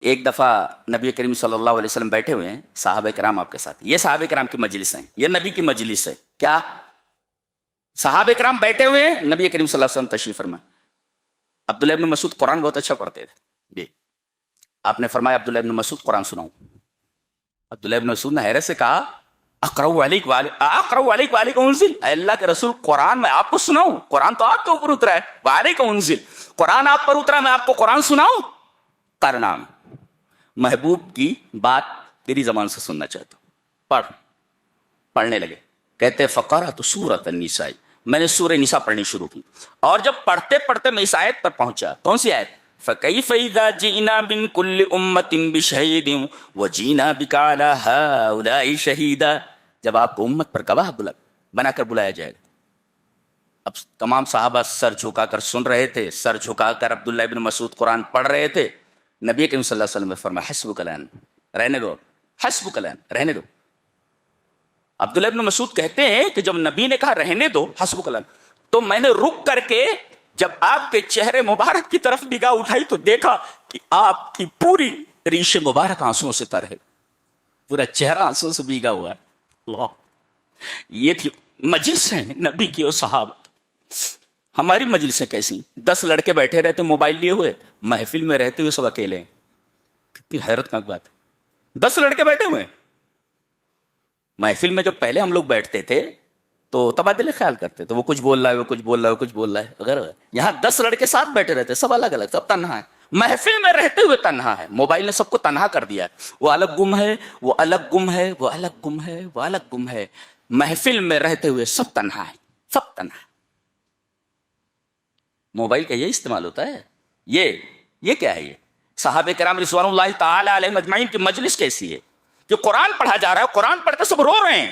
ایک دفعہ نبی کریم صلی اللہ علیہ وسلم بیٹھے ہوئے ہیں، صحابہ کرام آپ کے ساتھ، یہ صحابہ کرام کی مجلس ہیں، یہ نبی کی مجلس ہے کیا؟ صحابہ کرام بیٹھے ہوئے ہیں، نبی کریم صلی اللہ علیہ وسلم تشریف فرمائے۔ عبداللہ ابن مسعود قرآن بہت اچھا پڑھتے تھے جی، آپ نے فرمایا عبداللہ ابن مسعود قرآن سناؤ۔ عبداللہ ابن مسعود نے حیرت سے کہا اقرأ علیک وعلیک انزل، اے اللہ کے رسول قرآن میں آپ کو سناؤں؟ قرآن تو آپ کے اوپر اترا ہے، وعلیک انزل، قرآن آپ پر اترا، میں آپ کو قرآن سناؤں؟ کرنا، محبوب کی بات تیری زبان سے سننا چاہتا ہوں، پڑھنے لگے، کہتے فقرأت سورۃ النساء، میں نے سورہ نساء پڑھنی شروع کی، اور جب پڑھتے پڑھتے میں اس آیت پر پہنچا، کون سی آیت؟ فَكَيْفَ إِذَا جِئْنَا مِن كُلِّ أُمَّةٍ بِشَهِيدٍ وَجِئْنَا بِكَ عَلَى هَؤُلَاءِ شَهِيدًا، جب آپ کو امت پر گواہ بنا کر بلایا جائے گا۔ اب تمام صحابہ سر جھکا کر سن رہے تھے، سر جھکا کر عبداللہ ابن مسعود قرآن پڑھ رہے تھے۔ نبی کریم صلی اللہ علیہ وسلم نے فرمایا حسبک الآن، رہنے دو، حسبک الآن، رہنے دو۔ عبداللہ ابن مسعود کہتے ہیں کہ جب نبی نے کہا رہنے دو حسبک الآن، تو میں نے رک کر کے جب آپ کے چہرے مبارک کی طرف نگاہ اٹھائی تو دیکھا کہ آپ کی پوری ریش مبارک آنسوؤں سے تر ہے، پورا چہرہ آنسوؤں سے بھیگا ہوا ہے۔ اللہ، یہ تھی مجلس ہے نبی کی اور صحابہ۔ ہماری مجلسیں کیسی؟ 10 لڑکے بیٹھے رہتے موبائل لیے ہوئے، محفل میں رہتے ہوئے سب اکیلے ہیں، کتنی حیرت ناک بات ہے۔ 10 لڑکے بیٹھے ہوئے ہیں محفل میں، جو پہلے ہم لوگ بیٹھتے تھے تو تبادلے خیال کرتے تھے، وہ کچھ بول رہا ہے، وہ کچھ بول رہا ہے، وہ کچھ بول رہا ہے وغیرہ۔ یہاں 10 لڑکے ساتھ بیٹھے رہتے، سب الگ الگ، سب تنہا ہے، محفل میں رہتے ہوئے تنہا ہے۔ موبائل نے سب کو تنہا کر دیا ہے، وہ الگ گم ہے، وہ الگ گم ہے، وہ الگ گم ہے، وہ الگ گم ہے۔ محفل میں رہتے ہوئے سب تنہا ہے، سب تنہا۔ موبائل کا یہ استعمال ہوتا ہے، یہ کیا ہے؟ یہ صحابہ کرام رضوان اللہ تعالی علیہم اجمعین کی مجلس کیسی ہے کہ قرآن پڑھا جا رہا ہے، قرآن پڑھتے سب رو رہے ہیں،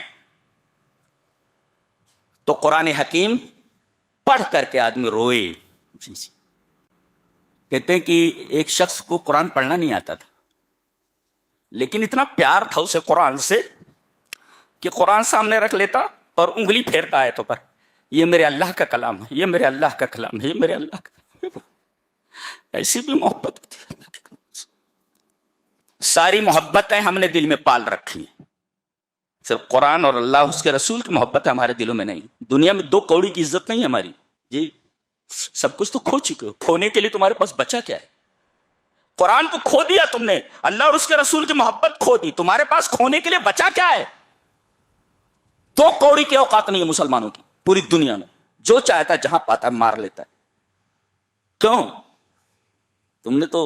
تو قرآن حکیم پڑھ کر کے آدمی روئے۔ کہتے ہیں کہ ایک شخص کو قرآن پڑھنا نہیں آتا تھا، لیکن اتنا پیار تھا اسے قرآن سے کہ قرآن سامنے رکھ لیتا اور انگلی پھیرتا آیتوں پر، یہ میرے اللہ کا کلام ہے، یہ میرے اللہ کا کلام ہے، یہ میرے اللہ کا کلام ہے۔ ایسی بھی محبت ہوتی ہے اللہ کے کلام سے۔ ساری محبتیں ہم نے دل میں پال رکھی ہیں، صرف قرآن اور اللہ اس کے رسول کی محبت ہمارے دلوں میں نہیں۔ دنیا میں 2 کوڑی کی عزت نہیں ہے ہماری جی، سب کچھ تو کھو چکے ہو، کھونے کے لیے تمہارے پاس بچا کیا ہے؟ قرآن کو کھو دیا تم نے، اللہ اور اس کے رسول کی محبت کھو دی، تمہارے پاس کھونے کے لیے بچا کیا ہے؟ 2 کوڑی کی اوقات نہیں ہے مسلمانوں کی پوری دنیا میں، جو چاہتا ہے جہاں پاتا ہے مار لیتا ہے۔ کیوں؟ تم نے تو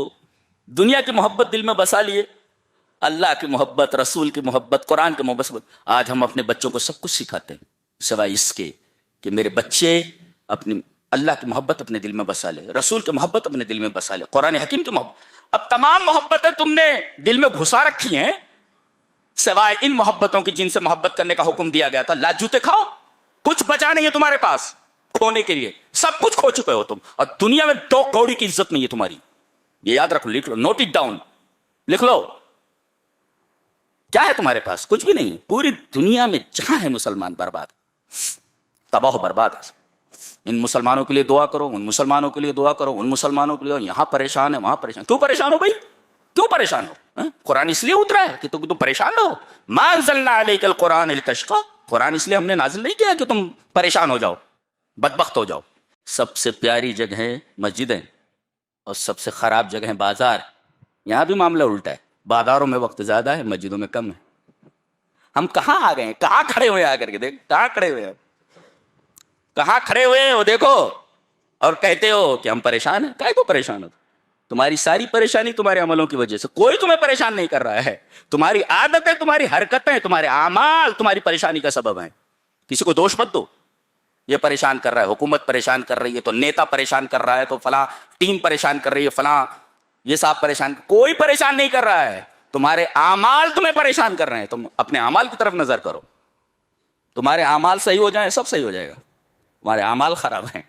دنیا کی محبت دل میں بسا لیے، اللہ کی محبت، رسول کی محبت، قرآن کی محبت۔ آج ہم اپنے بچوں کو سب کچھ سکھاتے ہیں سوائے اس کے کہ میرے بچے اپنی اللہ کی محبت اپنے دل میں بسا لے، رسول کی محبت اپنے دل میں بسا لے، قرآن حکیم کی محبت۔ اب تمام محبتیں تم نے دل میں گھسا رکھی ہیں سوائے ان محبتوں کی جن سے محبت کرنے کا حکم دیا گیا تھا۔ لا جوتے کھاؤ، کچھ بچا نہیں ہے تمہارے پاس کھونے کے لیے، سب کچھ کھو چکے ہو تم، اور دنیا میں 2 کوڑی کی عزت نہیں ہے تمہاری۔ یہ یاد رکھو، لکھ لو، نوٹ اٹ ڈاؤن، لکھ لو۔ کیا ہے تمہارے پاس؟ کچھ بھی نہیں۔ پوری دنیا میں جہاں ہے مسلمان برباد، تباہ و برباد ہے۔ ان مسلمانوں کے لیے دعا کرو، ان مسلمانوں کے لیے دعا کرو، ان مسلمانوں کے لیے، یہاں پریشان ہے وہاں پریشان۔ کیوں پریشان ہو بھائی؟ کیوں پریشان ہو؟ قرآن اس لیے اترا ہے کہ تم پریشان ہو۔ ما انزلنا علیک القرآن لتشقی، قرآن اس لیے ہم نے نازل نہیں کیا کہ تم پریشان ہو جاؤ، بدبخت ہو جاؤ۔ سب سے پیاری جگہیں مسجدیں اور سب سے خراب جگہیں بازار۔ یہاں بھی معاملہ الٹا ہے، بازاروں میں وقت زیادہ ہے، مسجدوں میں کم ہے۔ ہم کہاں آ گئے ہیں؟ کہاں کھڑے ہوئے آ کر کے دیکھ، کہاں کھڑے ہوئے ہیں، کہاں کھڑے ہوئے ہیں وہ دیکھو، اور کہتے ہو کہ ہم پریشان ہیں۔ کائے کو پریشان ہو؟ تمہاری ساری پریشانی تمہارے عملوں کی وجہ سے، کوئی تمہیں پریشان نہیں کر رہا ہے۔ تمہاری عادتیں، تمہاری حرکتیں، تمہارے اعمال تمہاری پریشانی کا سبب ہیں۔ کسی کو دوش مت دو، یہ پریشان کر رہا ہے، حکومت پریشان کر رہی ہے، تو نیتا پریشان کر رہا ہے، تو فلاں ٹیم پریشان کر رہی ہے، فلاں یہ صاحب پریشان، کوئی پریشان نہیں کر رہا ہے، تمہارے اعمال تمہیں پریشان کر رہے ہیں۔ تم اپنے اعمال کی طرف نظر کرو، تمہارے اعمال صحیح ہو جائیں سب صحیح ہو جائے گا، تمہارے اعمال خراب ہیں